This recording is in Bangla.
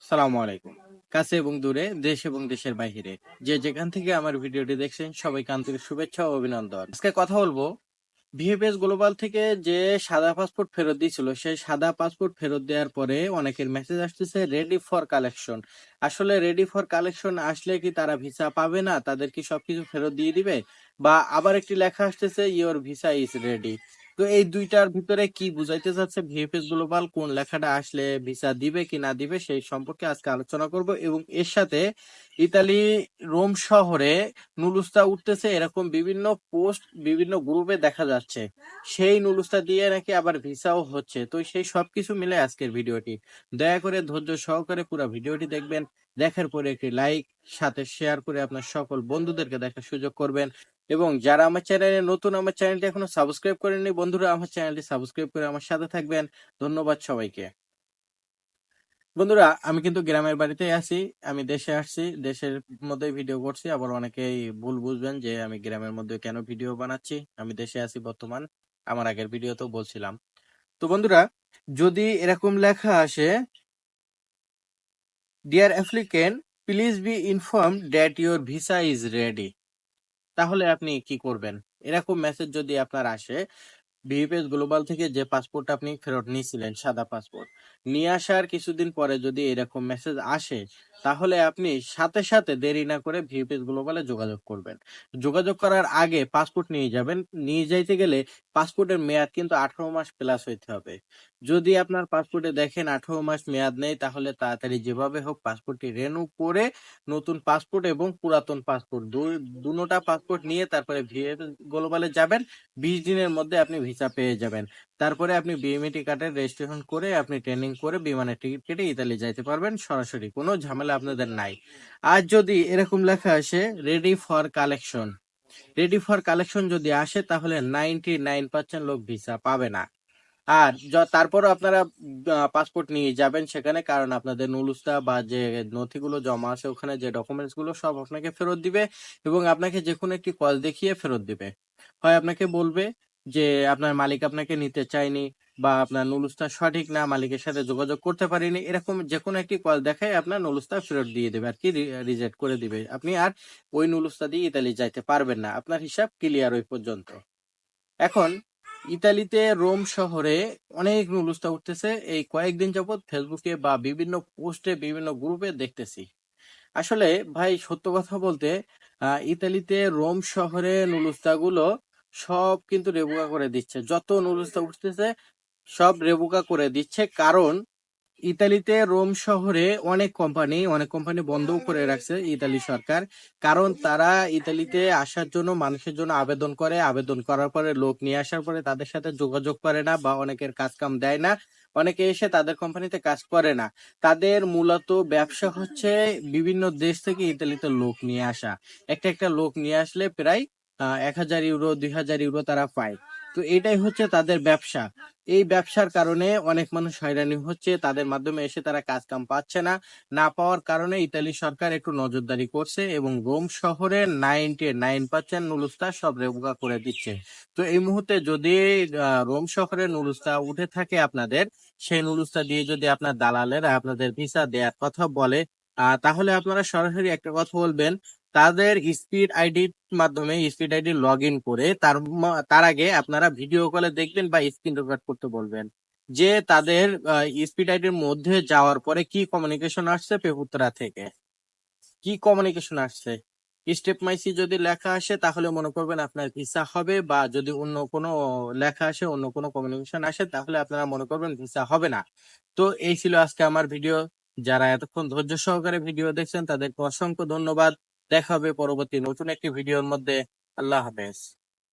সালামু আলাইকুম। কাছে এবং দূরে, দেশ এবং দেশের বাইরে যে যেখান থেকে আমার ভিডিওটি দেখছেন সবাইকে আন্তরিক শুভেচ্ছা ও অভিনন্দন। আজকে কথা বলবো ভিএফএস গ্লোবাল থেকে যে সাদা পাসপোর্ট ফেরত দিয়েছিল সেই সাদা পাসপোর্ট ফেরত দেওয়ার পরে অনেকের মেসেজ আসতেছে রেডি ফর কালেকশন। আসলে রেডি ফর কালেকশন আসলে কি তারা ভিসা পাবে না, তাদের কি সবকিছু ফেরত দিয়ে দিবে, বা আবার একটি লেখা আসতেছে ইওর ভিসা ইজ রেডি। তো এই দুইটার ভিতরে কি বুঝাইতে চাচ্ছে ভিএফএস গ্লোবাল, কোন লেখাটা আসলে ভিসা দিবে কি না দিবে সেই সম্পর্কে আজকে আলোচনা করব। এবং এর সাথে ইতালি রোম শহরে নুলুস্তা উঠতেছে এরকম বিভিন্ন পোস্ট বিভিন্ন গ্রুপে দেখা যাচ্ছে, সেই নুলুস্তা দিয়ে নাকি আবার ভিসাও হচ্ছে। তো সেই সবকিছু মিলে আজকের ভিডিওটি, দয়া করে ধৈর্য সহকারে পুরো ভিডিওটি দেখবেন। দেখার পরে একটি লাইক সাথে শেয়ার করে আপনার সকল বন্ধুদেরকে দেখার সুযোগ করবেন। এবং যারা আমার চ্যানেলে নতুন, আমার চ্যানেলটি এখনো সাবস্ক্রাইব করেননি, বন্ধুরা আমার চ্যানেলটি সাবস্ক্রাইব করে আমার সাথে থাকবেন। ধন্যবাদ সবাইকে। বন্ধুরা, আমি কিন্তু গ্রামের বাড়িতেই আছি। আমি দেশে আসছি, দেশের মধ্যে ভিডিও করছি। আবার অনেকেই ভুল বুঝবেন যে আমি গ্রামের মধ্যে কেন ভিডিও বানাচ্ছি। আমি দেশে আছি বর্তমান, আমার আগের ভিডিওতেও বলছিলাম। তো বন্ধুরা, যদি এরকম লেখা আসে dear applicant please be informed that your visa is ready, তাহলে আপনি কি করবেন? এরকম মেসেজ যদি আপনার আসে ভিএফএস গ্লোবাল থেকে, যে পাসপোর্ট আপনি ফেরত নিয়েছিলেন সাদা পাসপোর্ট নিয়ে আসার কিছুদিন পরে যদি এরকম মেসেজ আসে, তাহলে আপনি সাথে সাথে দেরি না করে ভিএফএস গ্লোবালে যোগাযোগ করবেন। যোগাযোগ করার আগে পাসপোর্ট নিয়ে যাবেন। নিয়ে যাইতে গেলে পাসপোর্টের মেয়াদ কিন্তু 18 মাস প্লাস হইতে হবে। যদি আপনার পাসপোর্টে দেখেন 18 মাস মেয়াদ নেই, তাহলে তাড়াতাড়ি যেভাবে হোক পাসপোর্টটি রেনু করে নতুন পাসপোর্ট এবং পুরাতন পাসপোর্ট দুটোটা পাসপোর্ট নিয়ে তারপরে ভিএফএস গ্লোবালে যাবেন। 20 দিনের মধ্যে আপনি ভিসা পেয়ে যাবেন। তারপরে আপনি বিএমইটি কার্ডের রেজিস্ট্রেশন করে আপনি ট্রেনিং করে বিমানের টিকিট কেটে ইতালি যাইতে পারবেন সরাসরি, কোনো ঝামেলা আপনাদের নাই। আর যদি এরকম লেখা আসে ready for collection, ready for collection যদি আসে তাহলে 99% লোক ভিসা পাবে না। আর তারপরও আপনারা পাসপোর্ট নিয়ে যাবেন সেখানে, কারণ আপনাদের নুলুস্তা বা যে নথিগুলো জমা আছে ওখানে যে ডকুমেন্টস গুলো সব আপনাকে ফেরত দিবে। এবং আপনাকে যে কোনো একটি কল দেখিয়ে ফেরত দিবে। হয় আপনাকে বলবে যে আপনার মালিক আপনাকে নিতে চায়নি, বা আপনার নুলুস্তা সঠিক না, মালিকের সাথে যোগাযোগ করতে পারিনি, এরকম যে কোনো একটি কল দেখায় আপনার নুলুস্তা ফেরত দিয়ে দেবে আর কি, রিজেক্ট করে দিবে। আপনি আর ওই নুলুস্তা দিয়ে ইতালি যাইতে পারবেন না, আপনার হিসাব ক্লিয়ার ওই পর্যন্ত। এখন ইতালিতে রোম শহরে অনেক নুলুস্তা উঠতেছে, এই কয়েকদিন যাবত ফেসবুকে বা বিভিন্ন পোস্টে বিভিন্ন গ্রুপে দেখতেছি। আসলে ভাই সত্য কথা বলতে ইতালিতে রোম শহরে নুলুস্তা গুলো সব কিন্তু রেবুকা করে দিচ্ছে, যত নুলুস্তা উঠতেছে সব রেবুকা করে দিচ্ছে। কারণ ইতালিতে রোম শহরে অনেক কোম্পানি বন্ধও করে রাখছে ইতালি সরকার। কারণ তারা ইতালিতে আসার জন্য মানুষের জন্য আবেদন করে, আবেদন করার পরে লোক নিয়ে আসার পরে তাদের সাথে যোগাযোগ করে না, বা অনেকের কাজ কাম দেয় না, অনেকে এসে তাদের কোম্পানিতে কাজ করে না। তাদের মূলত ব্যবসা হচ্ছে বিভিন্ন দেশ থেকে ইতালিতে লোক নিয়ে আসা। একটা একটা লোক নিয়ে আসলে প্রায় 1000 ইউরো 2000 ইউরো তারা পায়। তো এটাই হচ্ছে তাদের ব্যবসা। এই ব্যবসার কারণে অনেক মানুষ হয়রানি হচ্ছে, তাদের মাধ্যমে এসে তারা কাজ কাম পাচ্ছে না। না পাওয়ার কারণে ইতালি সরকার একটু নজরদারি করছে এবং রোম শহরে 99% নুলুস্তা সব রেভোকা করে দিচ্ছে। তো এই মুহূর্তে যদি রোম শহরে নুলুস্তা উঠে থাকে আপনাদের, সেই নুলুস্তা দিয়ে যদি আপনার দালালেরা আপনাদের ভিসা দেওয়ার কথা বলে, তাহলে আপনারা সরাসরি একটা কথা বলবেন, তাদের স্পিড আইডির মাধ্যমে স্পিড আইডি লগ ইন করে তার আগে আপনারা ভিডিও কলে দেখবেন বা স্ক্রিন রেকর্ড করতে বলবেন যে তাদের স্পিড আইডির মধ্যে যাওয়ার পরে কি কমিউনিকেশন আসছে পেপুত্রা থেকে, কি কমিউনিকেশন আসছে। স্টেপ মাইসি যদি লেখা আসে তাহলে মনে করবেন আপনার ভিসা হবে, বা যদি অন্য কোনো লেখা আসে, অন্য কোনো কমিউনিকেশন আসে, তাহলে আপনারা মনে করবেন ভিসা হবে না। তো এই ছিল আজকে আমার ভিডিও। যারা এতক্ষণ ধৈর্য সহকারে ভিডিও দেখছেন তাদেরকে অসংখ্য ধন্যবাদ। দেখা হবে পরবর্তী নতুন একটি ভিডিওর মধ্যে। আল্লাহ হাফেজ।